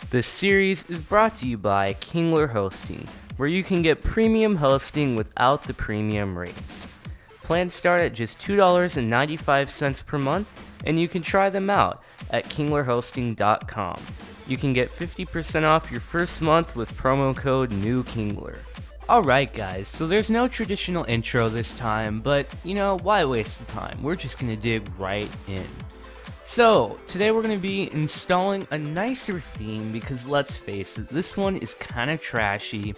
This series is brought to you by Kingler Hosting, where you can get premium hosting without the premium rates. Plans start at just $2.95 per month, and you can try them out at kinglerhosting.com. You can get 50% off your first month with promo code NEWKINGLER. Alright guys, so there's no traditional intro this time, but why waste the time? We're just gonna dig right in. So, today we're going to be installing a nicer theme because let's face it, this one is kind of trashy,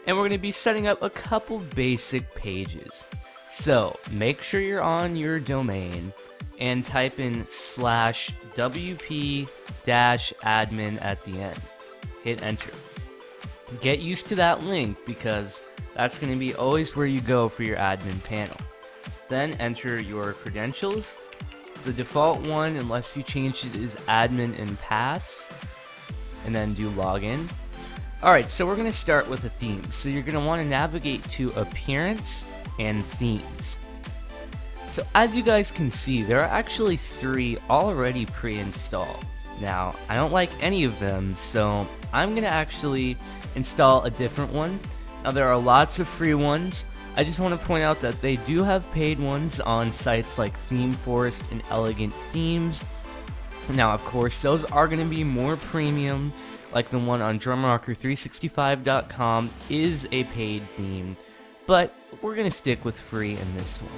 and we're going to be setting up a couple basic pages. So, make sure you're on your domain and type in /wp-admin at the end. Hit enter. Get used to that link because that's going to be always where you go for your admin panel. Then enter your credentials. The default one, unless you change it, is admin and pass, and then do login. Alright, so we're going to start with a theme. So you're going to want to navigate to appearance and themes. So as you guys can see, there are actually 3 already pre-installed. Now, I don't like any of them, so I'm going to actually install a different one. Now there are lots of free ones. I just want to point out that they do have paid ones on sites like ThemeForest and Elegant Themes. Now, of course, those are going to be more premium, like the one on drumrocker365.com is a paid theme, but we're going to stick with free in this one.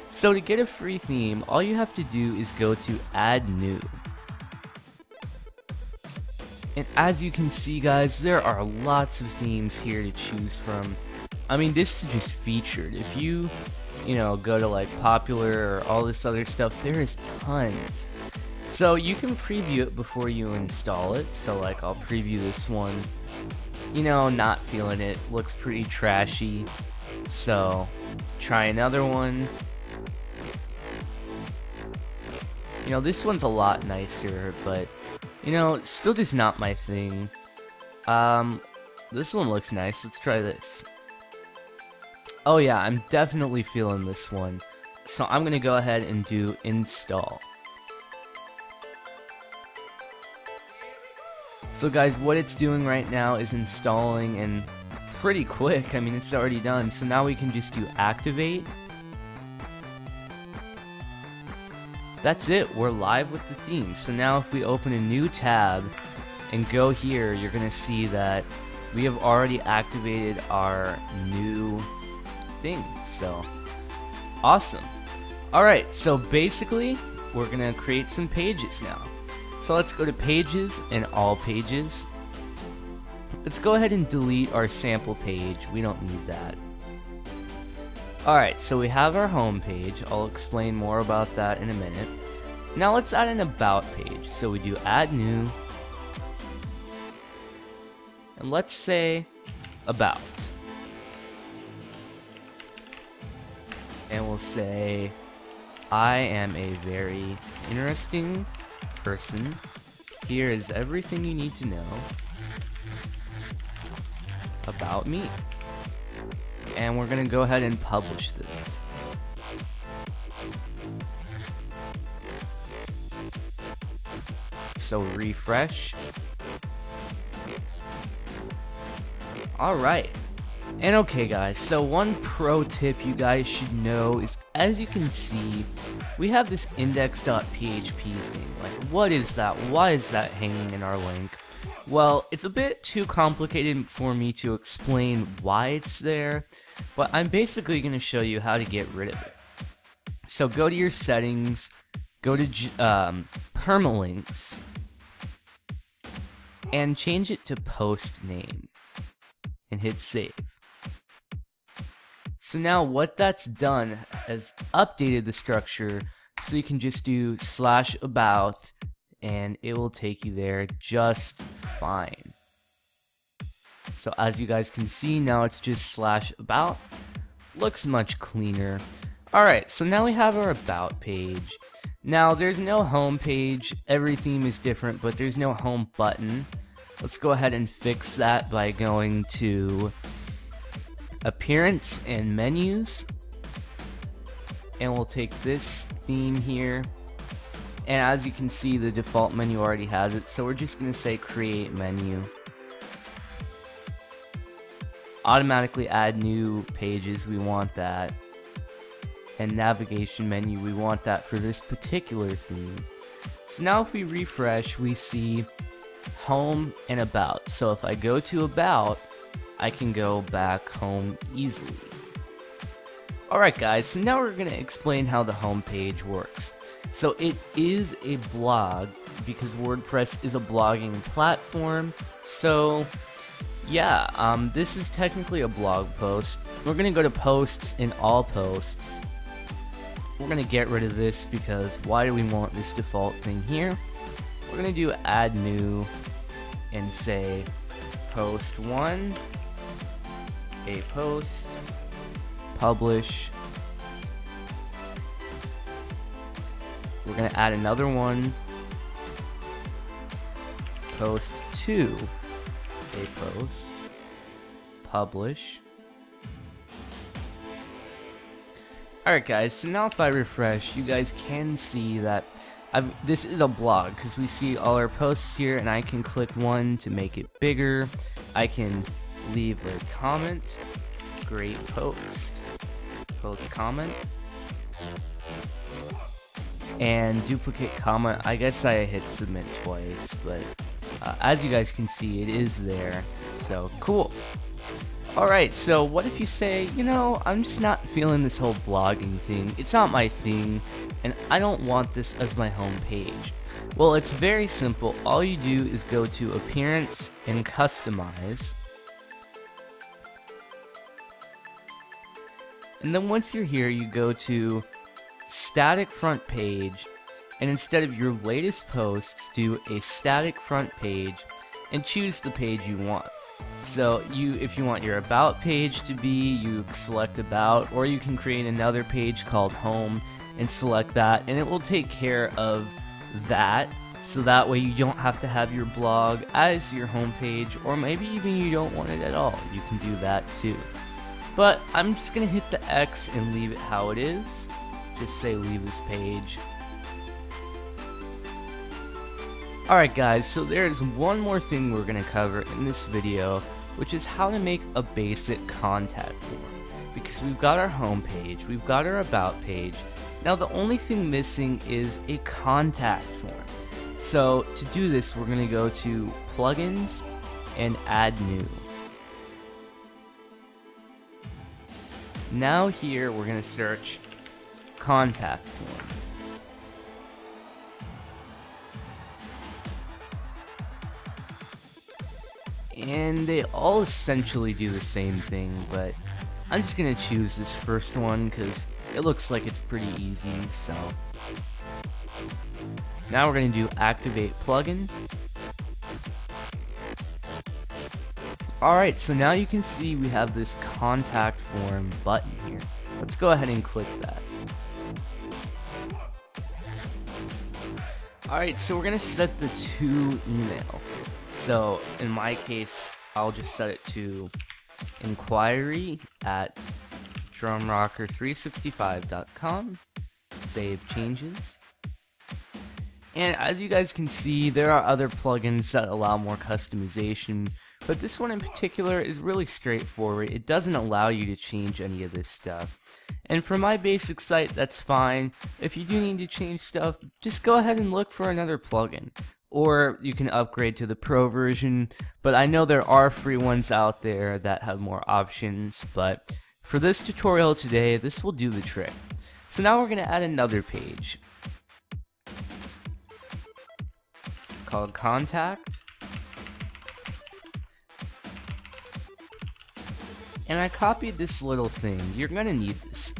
So to get a free theme, all you have to do is go to Add New. And as you can see, guys, there are lots of themes here to choose from. I mean, this is just featured. If you go to like popular or all this other stuff, there is tons. So you can preview it before you install it. So like I'll preview this one. Not feeling it. Looks pretty trashy. So try another one. This one's a lot nicer, but still just not my thing. This one looks nice. Let's try this. Oh yeah, I'm definitely feeling this one. So I'm going to go ahead and do install. So guys, what it's doing right now is installing, and pretty quick. I mean, it's already done. So now we can just do activate. That's it, we're live with the theme. So now if we open a new tab and go here, you're going to see that we have already activated our new thing. So awesome. Alright, so basically we're gonna create some pages now. So let's go to pages and all pages. Let's go ahead and delete our sample page. We don't need that. Alright, so we have our home page. I'll explain more about that in a minute. Now let's add an about page. So we do add new, and let's say about. And we'll say, I am a very interesting person. Here is everything you need to know about me. And we're going to go ahead and publish this. So refresh. Alright. And okay guys, so one pro tip you guys should know is, as you can see, we have this index.php thing. Like, what is that? Why is that hanging in our link? Well, it's a bit too complicated for me to explain why it's there, but I'm basically going to show you how to get rid of it. So go to your settings, go to permalinks, and change it to post name, and hit save. So now what that's done is updated the structure, so you can just do /about and it will take you there just fine. So as you guys can see, now it's just /about. Looks much cleaner. Alright, so now we have our about page. Now there's no home page. Every theme is different, but there's no home button. Let's go ahead and fix that by going to appearance and menus, and we'll take this theme here And as you can see, the default menu already has it, so we're just going to say create menu. Automatically add new pages, we want that. And navigation menu, we want that for this particular theme. So now if we refresh, we see home and about. So if I go to about, I can go back home easily. Alright guys, so now we're going to explain how the home page works. So it is a blog because WordPress is a blogging platform. So yeah, this is technically a blog post. We're going to go to posts in all posts. We're going to get rid of this because why do we want this default thing here? We're going to do add new and say post 1, a post, publish. We're going to add another one, post 2, a post, publish. Alright guys, so now if I refresh, you guys can see that this is a blog because we see all our posts here, and I can click one to make it bigger. I can leave a comment, great post, post comment, and duplicate comment. I guess I hit submit twice, but as you guys can see, it is there, so cool. Alright, so what if you say, you know, I'm just not feeling this whole blogging thing, it's not my thing, and I don't want this as my home page. Well, it's very simple. All you do is go to Appearance and Customize. And then once you're here, you go to Static Front Page, and instead of your latest posts, do a static front page and choose the page you want. So if you want your about page to be, you select about, or you can create another page called home and select that, and it will take care of that, so that way you don't have to have your blog as your home page, or maybe even you don't want it at all. You can do that too. But I'm just gonna hit the X and leave it how it is. Just say leave this page. Alright guys, so there's one more thing we're going to cover in this video, which is how to make a basic contact form. Because we've got our home page, we've got our about page, now the only thing missing is a contact form. So to do this, we're going to go to plugins and add new. Now here we're going to search contact form. And they all essentially do the same thing, but I'm just gonna choose this first one because it looks like it's pretty easy. So now we're gonna do activate plugin. Alright, so now you can see we have this contact form button here. Let's go ahead and click that. Alright, so we're gonna set the to email. So in my case, I'll just set it to inquiry@drumrocker365.com. Save changes. And as you guys can see, there are other plugins that allow more customization, but this one in particular is really straightforward. It doesn't allow you to change any of this stuff. And for my basic site, that's fine. If you do need to change stuff, just go ahead and look for another plugin. Or you can upgrade to the pro version, but I know there are free ones out there that have more options, but for this tutorial today, this will do the trick. So now we're going to add another page called contact, and I copied this little thing. You're going to need this.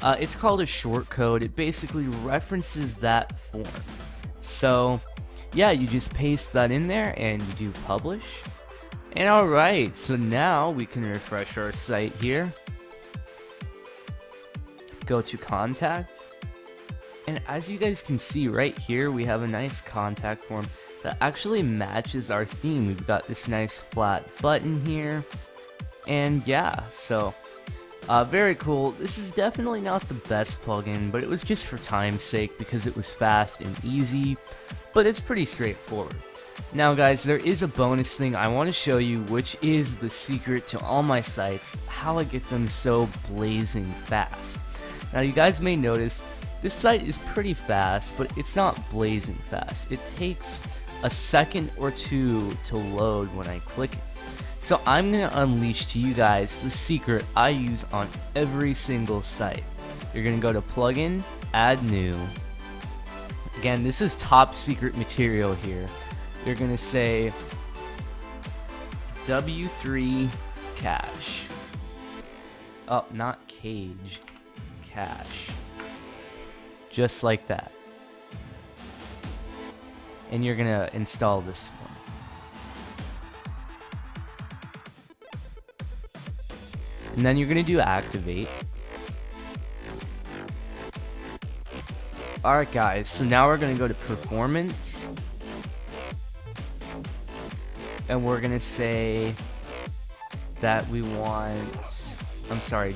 It's called a shortcode. It basically references that form. So yeah, you just paste that in there and you do publish. And alright, so now we can refresh our site here. Go to contact. And as you guys can see right here, we have a nice contact form that actually matches our theme. We've got this nice flat button here. And yeah, so Very cool. This is definitely not the best plugin, but it was just for time's sake because it was fast and easy, but it's pretty straightforward. Now guys, there is a bonus thing I want to show you, which is the secret to all my sites, how I get them so blazing fast. Now you guys may notice this site is pretty fast, but it's not blazing fast. It takes a second or two to load when I click it. So I'm going to unleash to you guys the secret I use on every single site. You're going to go to Plugin, Add New. Again, this is top secret material here. You're going to say W3 Cache. Oh, not Cage. Cache. Just like that. And you're going to install this one. And then you're going to do activate. Alright guys, so now we're going to go to performance. And we're going to say that we want,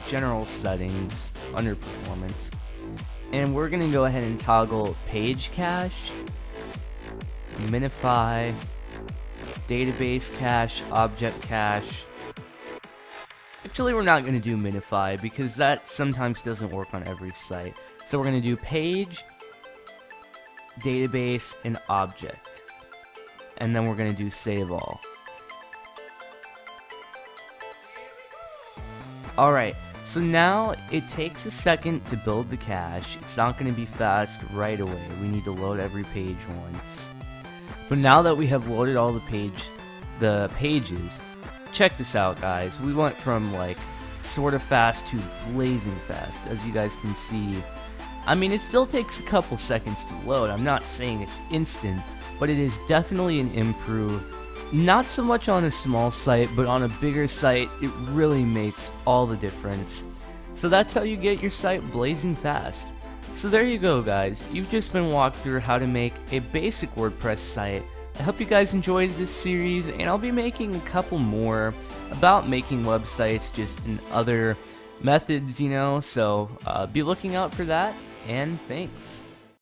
general settings under performance. And we're going to go ahead and toggle page cache, minify, database cache, object cache. Actually, we're not going to do minify because that sometimes doesn't work on every site. So we're going to do page, database, and object. And then we're going to do save all. Alright, so now it takes a second to build the cache. It's not going to be fast right away. We need to load every page once. But now that we have loaded all the pages, check this out guys. We went from like sort of fast to blazing fast, as you guys can see. I mean, it still takes a couple seconds to load. I'm not saying it's instant, but it is definitely an improve. Not so much on a small site, but on a bigger site, it really makes all the difference. So that's how you get your site blazing fast. So there you go guys, you've just been walked through how to make a basic WordPress site. I hope you guys enjoyed this series, and I'll be making a couple more about making websites just in other methods, you know, so be looking out for that, and thanks.